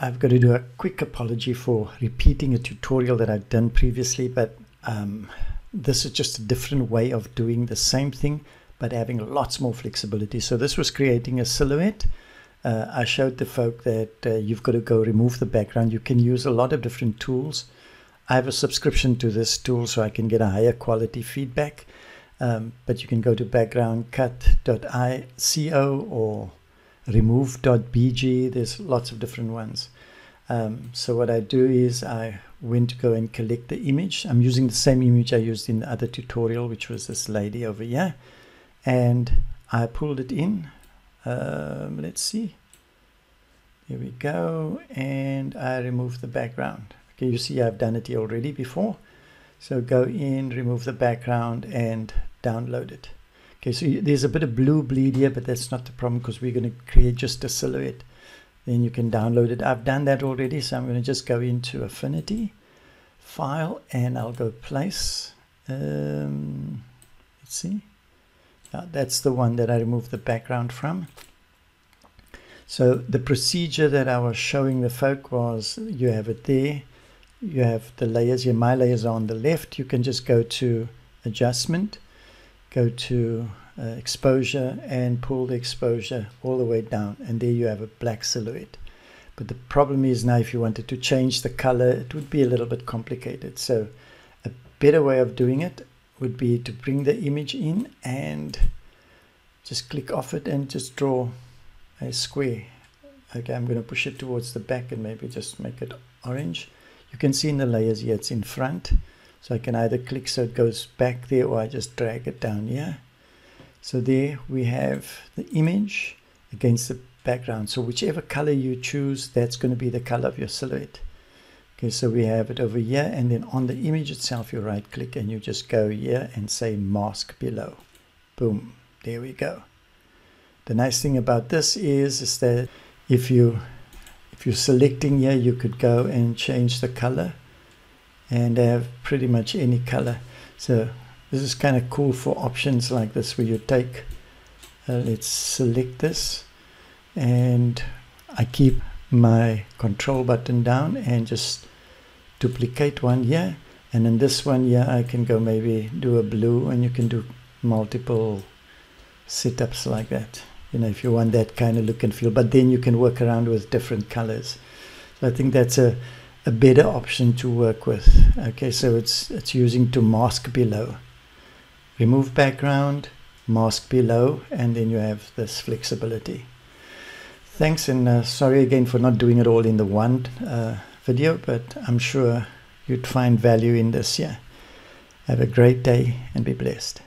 I've got to do a quick apology for repeating a tutorial that I've done previously, but this is just a different way of doing the same thing, but having lots more flexibility. So this was creating a silhouette. I showed the folk that you've got to go remove the background. You can use a lot of different tools. I have a subscription to this tool so I can get a higher quality feedback, but you can go to backgroundcut.co or remove.bg. There's lots of different ones. So what I do is I went to go and collect the image. I'm using the same image I used in the other tutorial, which was this lady over here, and I pulled it in. Let's see, here we go, and I remove the background. Okay, you see I've done it here already before. So go in, remove the background, and download it. Okay, so there's a bit of blue bleed here, but that's not the problem because we're going to create just a silhouette. Then you can download it. I've done that already, so I'm going to just go into Affinity, File, and I'll go Place. Let's see. That's the one that I removed the background from. So the procedure that I was showing the folk was, you have it there. You have the layers here. My layers are on the left. You can just go to Adjustment, go to Exposure, and pull the exposure all the way down, and there you have a black silhouette. But the problem is now if you wanted to change the color, it would be a little bit complicated. So a better way of doing it would be to bring the image in and just click off it and just draw a square. Okay, I'm going to push it towards the back and maybe just make it orange. You can see in the layers here it's in front, so I can either click so it goes back there, or I just drag it down here. So there we have the image against the background. So whichever color you choose, that's going to be the color of your silhouette. Okay, so we have it over here, and then on the image itself you right click and you just go here and say mask below. Boom, there we go. The nice thing about this is that if you're selecting here, you could go and change the color and have pretty much any color. So this is kind of cool for options like this, where you take, let's select this, and I keep my control button down and just duplicate one here, and in this one here I can go maybe do a blue, and you can do multiple setups like that, you know, if you want that kind of look and feel, but then you can work around with different colors. So I think that's a better option to work with. Okay, so it's using to mask below, remove background, mask below, and then you have this flexibility. Thanks, and sorry again for not doing it all in the one video, but I'm sure you'd find value in this. Yeah, have a great day and be blessed.